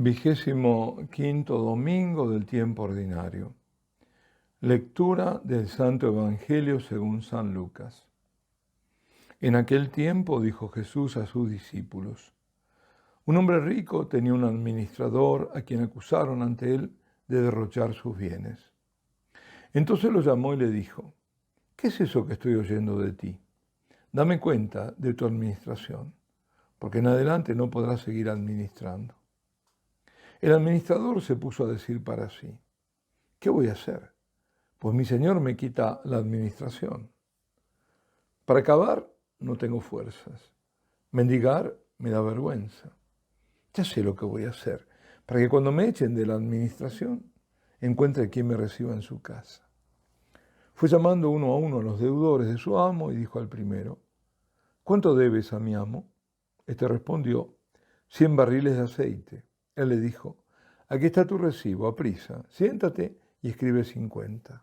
25º domingo del tiempo ordinario. Lectura del Santo Evangelio según San Lucas. En aquel tiempo dijo Jesús a sus discípulos: un hombre rico tenía un administrador a quien acusaron ante él de derrochar sus bienes. Entonces lo llamó y le dijo: ¿qué es eso que estoy oyendo de ti? Dame cuenta de tu administración, porque en adelante no podrás seguir administrando. El administrador se puso a decir para sí: ¿qué voy a hacer? Pues mi señor me quita la administración. Para acabar no tengo fuerzas. Mendigar me da vergüenza. Ya sé lo que voy a hacer, para que cuando me echen de la administración encuentre quien me reciba en su casa. Fue llamando uno a uno a los deudores de su amo y dijo al primero: ¿cuánto debes a mi amo? Este respondió: 100 barriles de aceite. Él le dijo: aquí está tu recibo, aprisa, siéntate y escribe 50.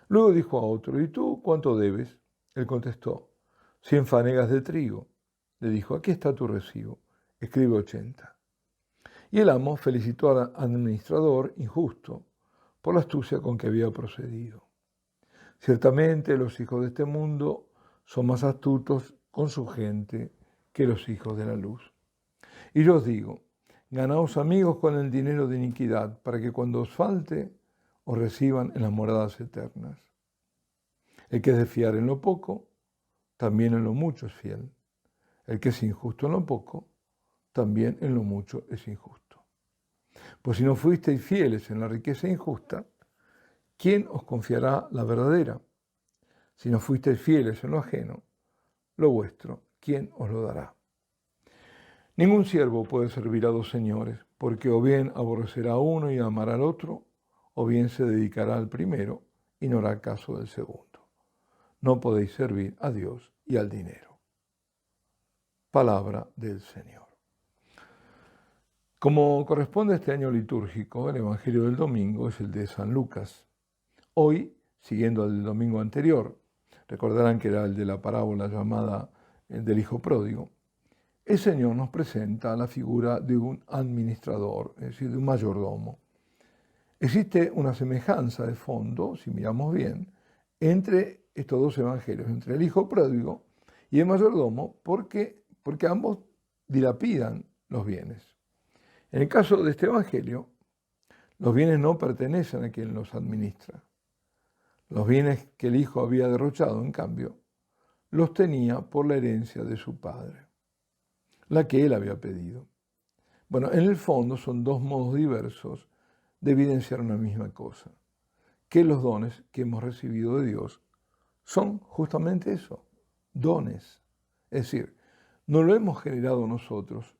Luego dijo a otro: ¿y tú cuánto debes? Él contestó: 100 fanegas de trigo. Le dijo: aquí está tu recibo, escribe 80. Y el amo felicitó al administrador injusto por la astucia con que había procedido. Ciertamente los hijos de este mundo son más astutos con su gente que los hijos de la luz. Y yo os digo: ganaos amigos con el dinero de iniquidad, para que cuando os falte, os reciban en las moradas eternas. El que es de fiar en lo poco, también en lo mucho es fiel. El que es injusto en lo poco, también en lo mucho es injusto. Pues si no fuisteis fieles en la riqueza injusta, ¿quién os confiará la verdadera? Si no fuisteis fieles en lo ajeno, lo vuestro, ¿quién os lo dará? Ningún siervo puede servir a dos señores, porque o bien aborrecerá a uno y amará al otro, o bien se dedicará al primero y no hará caso del segundo. No podéis servir a Dios y al dinero. Palabra del Señor. Como corresponde a este año litúrgico, el Evangelio del domingo es el de San Lucas. Hoy, siguiendo el domingo anterior, recordarán que era el de la parábola llamada el del Hijo Pródigo, el Señor nos presenta la figura de un administrador, es decir, de un mayordomo. Existe una semejanza de fondo, si miramos bien, entre estos dos evangelios, entre el Hijo Pródigo y el mayordomo, porque ambos dilapidan los bienes. En el caso de este evangelio, los bienes no pertenecen a quien los administra. Los bienes que el hijo había derrochado, en cambio, los tenía por la herencia de su padre, la que él había pedido. Bueno, en el fondo son dos modos diversos de evidenciar una misma cosa, que los dones que hemos recibido de Dios son justamente eso, dones. Es decir, no lo hemos generado nosotros,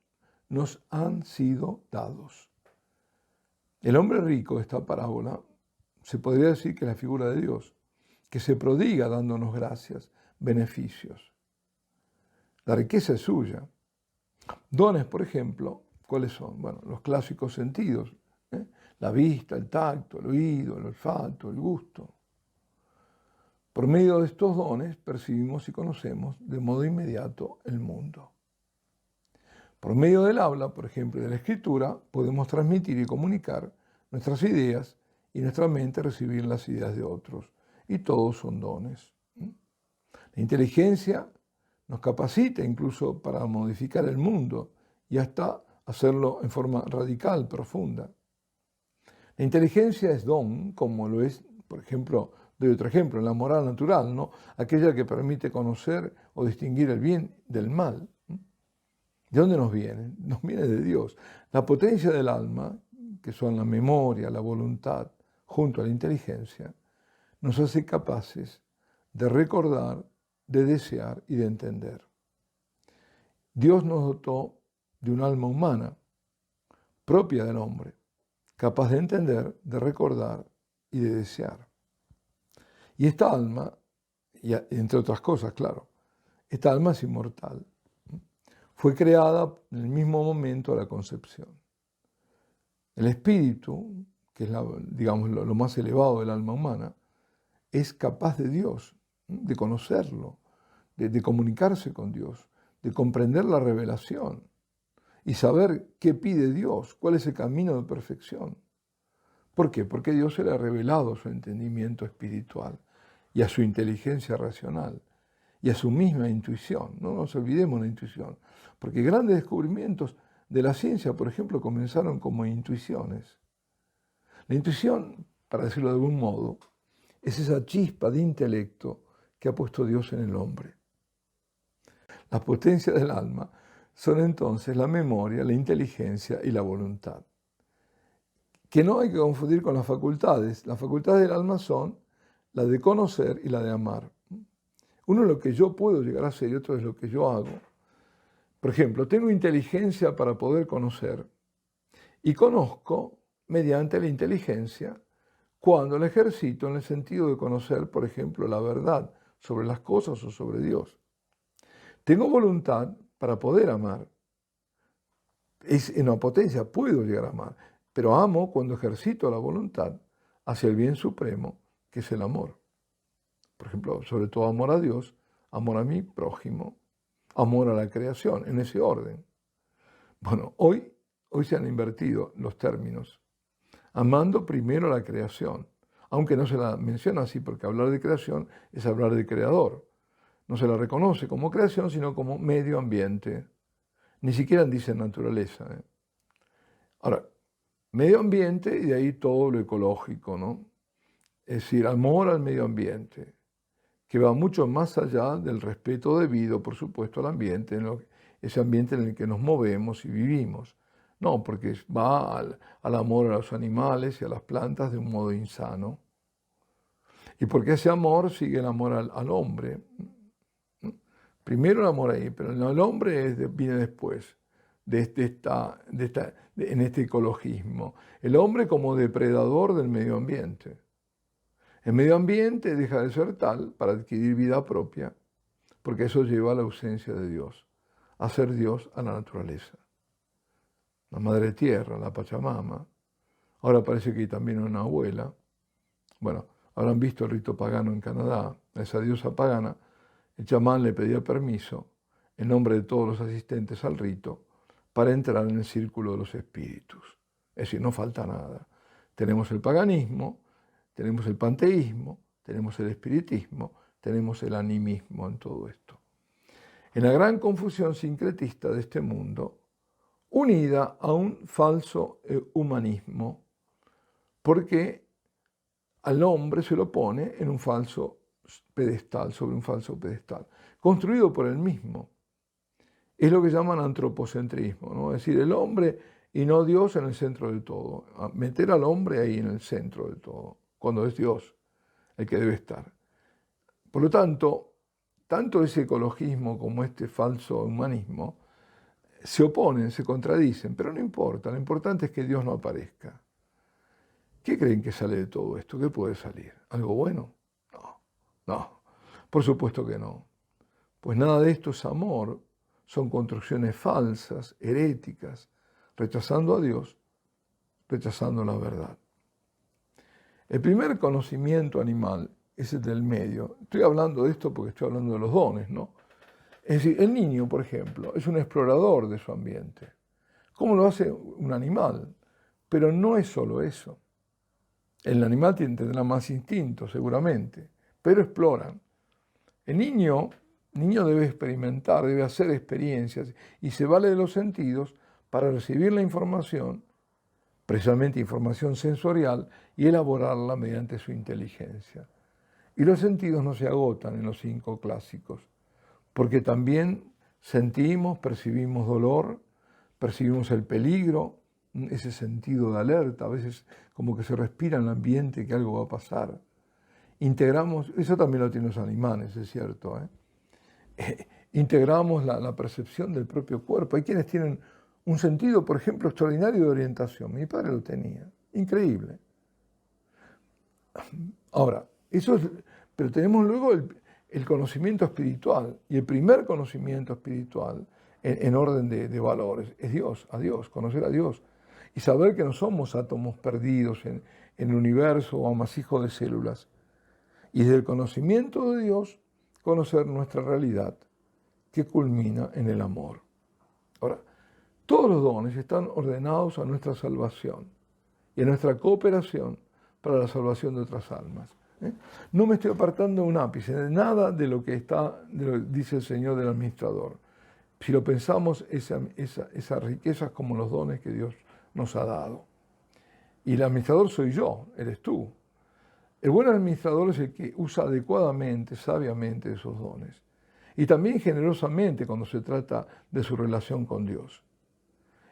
nos han sido dados. El hombre rico de esta parábola se podría decir que es la figura de Dios, que se prodiga dándonos gracias, beneficios. La riqueza es suya. Dones, por ejemplo, ¿cuáles son? Bueno, los clásicos sentidos, la vista, el tacto, el oído, el olfato, el gusto. Por medio de estos dones percibimos y conocemos de modo inmediato el mundo. Por medio del habla, por ejemplo, de la escritura, podemos transmitir y comunicar nuestras ideas y nuestra mente recibir las ideas de otros. Y todos son dones. La inteligencia nos capacita incluso para modificar el mundo y hasta hacerlo en forma radical, profunda. La inteligencia es don, como lo es, por ejemplo, doy otro ejemplo, la moral natural, ¿no? Aquella que permite conocer o distinguir el bien del mal. ¿De dónde nos viene? Nos viene de Dios. La potencia del alma, que son la memoria, la voluntad, junto a la inteligencia, nos hace capaces de recordar, de desear y de entender. Dios nos dotó de un alma humana, propia del hombre, capaz de entender, de recordar y de desear. Y esta alma, y entre otras cosas, claro, esta alma es inmortal. Fue creada en el mismo momento de la concepción. El espíritu, que es digamos, lo más elevado del alma humana, es capaz de Dios, de conocerlo, de comunicarse con Dios, de comprender la revelación. y saber qué pide Dios, cuál es el camino de perfección. ¿Por qué? Porque Dios se le ha revelado a su entendimiento espiritual y a su inteligencia racional y a su misma intuición. No nos olvidemos la intuición, porque grandes descubrimientos de la ciencia, por ejemplo, comenzaron como intuiciones. La intuición, para decirlo de algún modo, es esa chispa de intelecto que ha puesto Dios en el hombre. Las potencias del alma son entonces la memoria, la inteligencia y la voluntad, que no hay que confundir con las facultades. Las facultades del alma son la de conocer y la de amar. Uno es lo que yo puedo llegar a ser y otro es lo que yo hago. Por ejemplo, tengo inteligencia para poder conocer y conozco mediante la inteligencia cuando la ejercito en el sentido de conocer, por ejemplo, la verdad sobre las cosas o sobre Dios. Tengo voluntad para poder amar. Es en una potencia, puedo llegar a amar, pero amo cuando ejercito la voluntad hacia el bien supremo, que es el amor. Por ejemplo, sobre todo amor a Dios, amor a mi prójimo, amor a la creación, en ese orden. Bueno, hoy se han invertido los términos, amando primero la creación, aunque no se la menciona así, porque hablar de creación es hablar de creador. No se la reconoce como creación, sino como medio ambiente. Ni siquiera dice naturaleza. Ahora, medio ambiente y de ahí todo lo ecológico, ¿no? Es decir, amor al medio ambiente, que va mucho más allá del respeto debido, por supuesto, al ambiente, ese ambiente en el que nos movemos y vivimos. No, porque va al amor a los animales y a las plantas de un modo insano. Y porque ese amor sigue el amor al hombre. Primero el amor ahí, pero el hombre viene después en este ecologismo. El hombre como depredador del medio ambiente. El medio ambiente deja de ser tal para adquirir vida propia, porque eso lleva a la ausencia de Dios, a ser Dios a la naturaleza. La madre tierra, la Pachamama. Ahora parece que también una abuela. Bueno, habrán visto el rito pagano en Canadá, a esa diosa pagana. El chamán le pedía permiso, en nombre de todos los asistentes al rito, para entrar en el círculo de los espíritus. Es decir, no falta nada. Tenemos el paganismo, tenemos el panteísmo, tenemos el espiritismo, tenemos el animismo en todo esto. En la gran confusión sincretista de este mundo, unida a un falso humanismo, porque al hombre se lo pone en un falso pedestal, sobre un falso pedestal, construido por él mismo. Es lo que llaman antropocentrismo, ¿no? Es decir, el hombre y no Dios en el centro de todo. Meter al hombre ahí en el centro de todo, cuando es Dios el que debe estar. Por lo tanto, tanto ese ecologismo como este falso humanismo se oponen, se contradicen, pero no importa, lo importante es que Dios no aparezca. ¿Qué creen que sale de todo esto? ¿Qué puede salir? ¿Algo bueno? No, por supuesto que no. Pues nada de esto es amor, son construcciones falsas, heréticas, rechazando a Dios, rechazando la verdad. El primer conocimiento animal es el del medio. Estoy hablando de esto porque estoy hablando de los dones, ¿no? Es decir, el niño, por ejemplo, es un explorador de su ambiente. ¿Cómo lo hace un animal? Pero no es solo eso. El animal tendrá más instinto, seguramente, pero exploran. El niño debe experimentar, debe hacer experiencias y se vale de los sentidos para recibir la información, precisamente información sensorial, y elaborarla mediante su inteligencia. Y los sentidos no se agotan en los 5 clásicos, porque también sentimos, percibimos dolor, percibimos el peligro, ese sentido de alerta, a veces como que se respira en el ambiente que algo va a pasar. Integramos, eso también lo tienen los animales, es cierto, integramos la percepción del propio cuerpo. Hay quienes tienen un sentido, por ejemplo, extraordinario de orientación. Mi padre lo tenía, increíble. Ahora, pero tenemos luego el conocimiento espiritual, y el primer conocimiento espiritual en orden de valores es Dios, a Dios, conocer a Dios, y saber que no somos átomos perdidos en el universo o amasijos de células. Y desde el conocimiento de Dios, conocer nuestra realidad, que culmina en el amor. Ahora, Todos los dones están ordenados a nuestra salvación y a nuestra cooperación para la salvación de otras almas. No me estoy apartando un ápice de nada de lo que dice el Señor del administrador. Si lo pensamos, esas riquezas como los dones que Dios nos ha dado. Y el administrador soy yo, eres tú. El buen administrador es el que usa adecuadamente, sabiamente esos dones. Y también generosamente cuando se trata de su relación con Dios.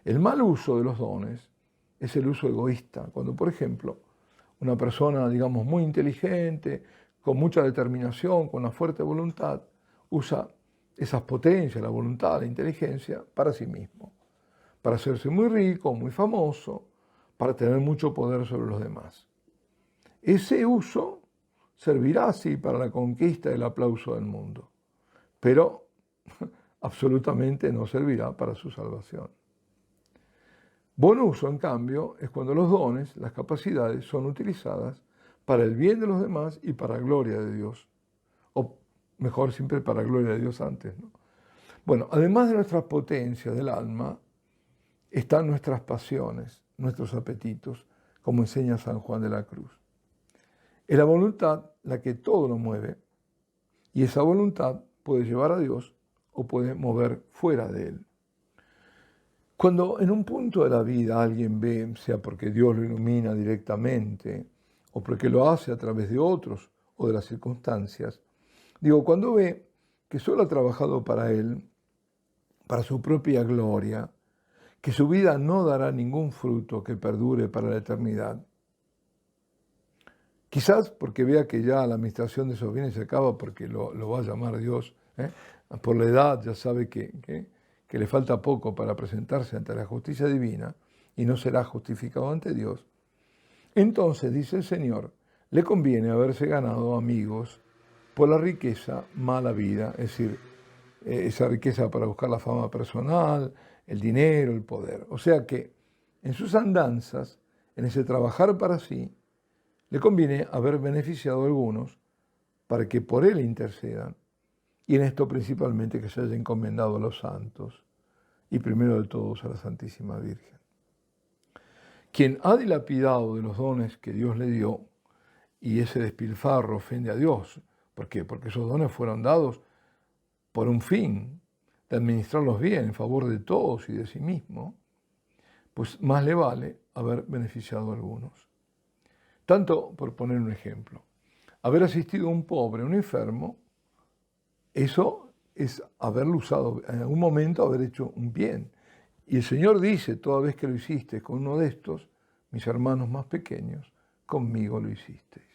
El mal uso de los dones es el uso egoísta. Cuando, por ejemplo, una persona, digamos, muy inteligente, con mucha determinación, con una fuerte voluntad, usa esas potencias, la voluntad, la inteligencia, para sí mismo, para hacerse muy rico, muy famoso, para tener mucho poder sobre los demás. Ese uso servirá así para la conquista del aplauso del mundo, pero absolutamente no servirá para su salvación. Buen uso, en cambio, es cuando los dones, las capacidades, son utilizadas para el bien de los demás y para la gloria de Dios. O mejor, siempre para la gloria de Dios antes, ¿no? Bueno, además de nuestras potencias del alma, están nuestras pasiones, nuestros apetitos, como enseña San Juan de la Cruz. Es la voluntad la que todo lo mueve, y esa voluntad puede llevar a Dios o puede mover fuera de Él. Cuando en un punto de la vida alguien ve, sea porque Dios lo ilumina directamente o porque lo hace a través de otros o de las circunstancias, cuando ve que solo ha trabajado para Él, para su propia gloria, que su vida no dará ningún fruto que perdure para la eternidad. Quizás porque vea que ya la administración de esos bienes se acaba porque lo va a llamar Dios, por la edad ya sabe que le falta poco para presentarse ante la justicia divina y no será justificado ante Dios. Entonces, dice el Señor, le conviene haberse ganado amigos por la riqueza, mala vida, es decir, esa riqueza para buscar la fama personal, el dinero, el poder. O sea que en sus andanzas, en ese trabajar para sí, le conviene haber beneficiado a algunos para que por él intercedan, y en esto principalmente que se haya encomendado a los santos, y primero de todos a la Santísima Virgen. Quien ha dilapidado de los dones que Dios le dio, y ese despilfarro ofende a Dios. ¿Por qué? Porque esos dones fueron dados por un fin, de administrarlos bien en favor de todos y de sí mismo, pues más le vale haber beneficiado a algunos. Tanto, por poner un ejemplo, haber asistido a un pobre, a un enfermo, eso es haberlo usado, en algún momento haber hecho un bien. Y el Señor dice, toda vez que lo hiciste con uno de estos, mis hermanos más pequeños, conmigo lo hicisteis.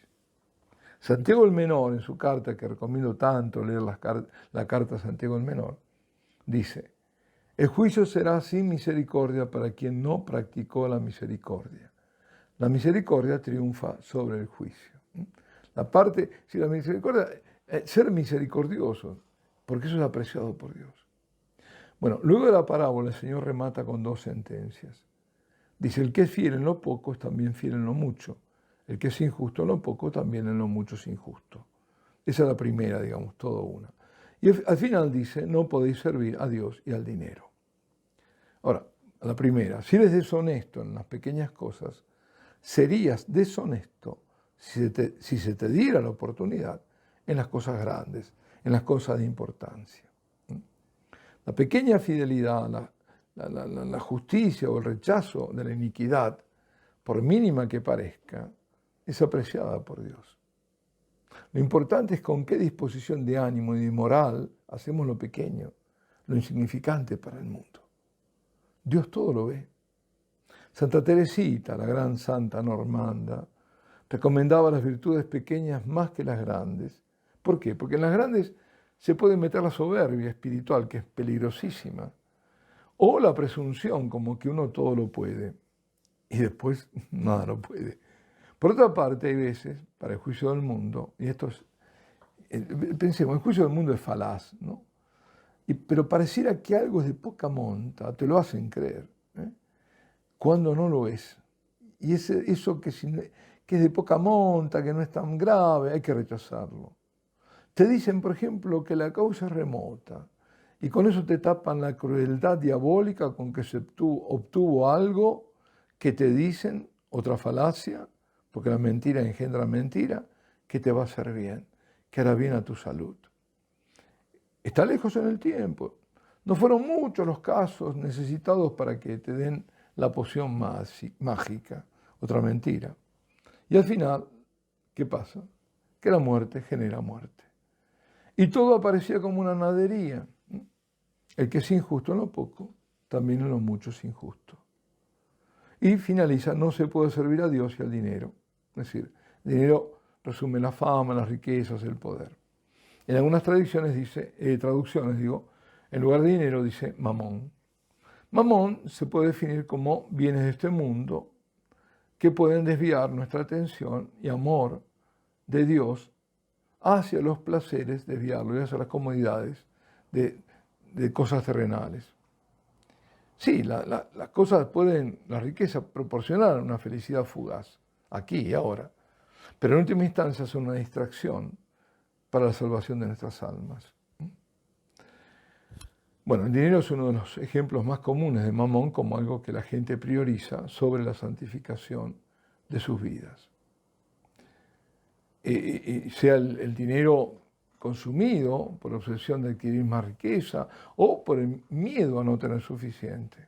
Santiago el Menor, en su carta, que recomiendo tanto leer la carta a Santiago el Menor, dice, el juicio será sin misericordia para quien no practicó la misericordia. La misericordia triunfa sobre el juicio. Si la misericordia, ser misericordioso, porque eso es apreciado por Dios. Bueno, luego de la parábola el Señor remata con dos sentencias. Dice, el que es fiel en lo poco es también fiel en lo mucho. El que es injusto en lo poco también en lo mucho es injusto. Esa es la primera, todo una. Y al final dice, no podéis servir a Dios y al dinero. Ahora, la primera, si eres deshonesto en las pequeñas cosas, serías deshonesto si se te diera la oportunidad en las cosas grandes, en las cosas de importancia. La pequeña fidelidad, la justicia o el rechazo de la iniquidad, por mínima que parezca, es apreciada por Dios. Lo importante es con qué disposición de ánimo y de moral hacemos lo pequeño, lo insignificante para el mundo. Dios todo lo ve. Santa Teresita, la gran santa normanda, recomendaba las virtudes pequeñas más que las grandes. ¿Por qué? Porque en las grandes se puede meter la soberbia espiritual, que es peligrosísima, o la presunción, como que uno todo lo puede, y después nada lo puede. Por otra parte, hay veces, para el juicio del mundo, y esto es, pensemos, el juicio del mundo es falaz, ¿no? Pero pareciera que algo es de poca monta, te lo hacen creer, cuando no lo es. Y eso que es de poca monta, que no es tan grave, hay que rechazarlo. Te dicen, por ejemplo, que la causa es remota Y con eso te tapan la crueldad diabólica con que se obtuvo algo que te dicen, otra falacia, porque la mentira engendra mentira, que te va a hacer bien, que hará bien a tu salud. Está lejos en el tiempo. No fueron muchos los casos necesitados para que te den la poción mágica, otra mentira. Y al final, ¿qué pasa? Que la muerte genera muerte. Y todo aparecía como una nadería. El que es injusto en lo poco, también en lo mucho es injusto. Y finaliza, no se puede servir a Dios y al dinero. Es decir, el dinero resume la fama, las riquezas, el poder. En algunas traducciones, en lugar de dinero dice mamón. Mamón se puede definir como bienes de este mundo que pueden desviar nuestra atención y amor de Dios hacia los placeres, desviarlo, y hacia las comodidades de cosas terrenales. Sí, las cosas pueden, la riqueza, proporcionar una felicidad fugaz, aquí y ahora, pero en última instancia son una distracción para la salvación de nuestras almas. Bueno, el dinero es uno de los ejemplos más comunes de mamón como algo que la gente prioriza sobre la santificación de sus vidas. Sea el dinero consumido por obsesión de adquirir más riqueza o por el miedo a no tener suficiente.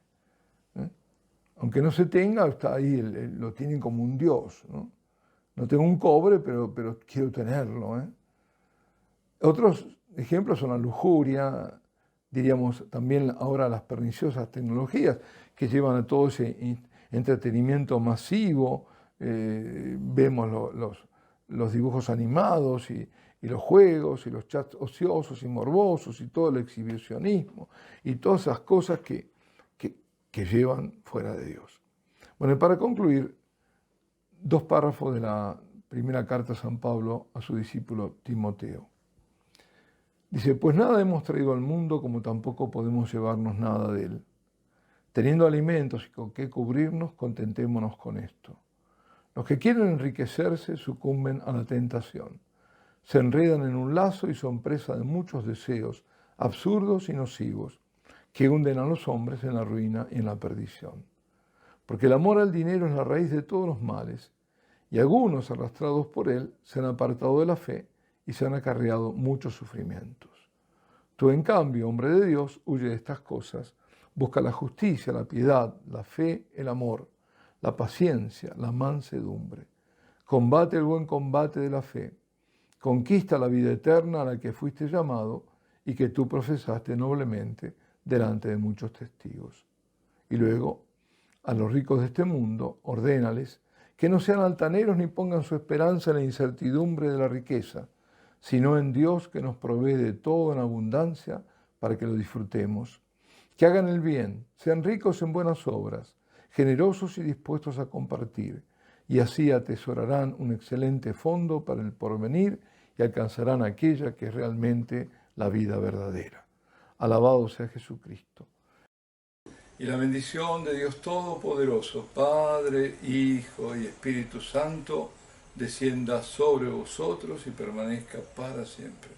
Aunque no se tenga, está ahí, lo tienen como un dios. No tengo un cobre, pero quiero tenerlo. Otros ejemplos son la lujuria, diríamos también ahora las perniciosas tecnologías que llevan a todo ese entretenimiento masivo. Vemos los dibujos animados y los juegos y los chats ociosos y morbosos y todo el exhibicionismo y todas esas cosas que llevan fuera de Dios. Bueno, y para concluir, 2 párrafos de la primera carta de San Pablo a su discípulo Timoteo. Dice, pues nada hemos traído al mundo como tampoco podemos llevarnos nada de él. Teniendo alimentos y con qué cubrirnos, contentémonos con esto. Los que quieren enriquecerse sucumben a la tentación. Se enredan en un lazo y son presa de muchos deseos absurdos y nocivos que hunden a los hombres en la ruina y en la perdición. Porque el amor al dinero es la raíz de todos los males, y algunos, arrastrados por él, se han apartado de la fe y se han acarreado muchos sufrimientos. Tú, en cambio, hombre de Dios, huye de estas cosas, busca la justicia, la piedad, la fe, el amor, la paciencia, la mansedumbre. Combate el buen combate de la fe. Conquista la vida eterna a la que fuiste llamado y que tú profesaste noblemente delante de muchos testigos. Y luego, a los ricos de este mundo, ordénales que no sean altaneros ni pongan su esperanza en la incertidumbre de la riqueza, sino en Dios que nos provee de todo en abundancia para que lo disfrutemos. Que hagan el bien, sean ricos en buenas obras, generosos y dispuestos a compartir, y así atesorarán un excelente fondo para el porvenir y alcanzarán aquella que es realmente la vida verdadera. Alabado sea Jesucristo. Y la bendición de Dios Todopoderoso, Padre, Hijo y Espíritu Santo, descienda sobre vosotros y permanezca para siempre.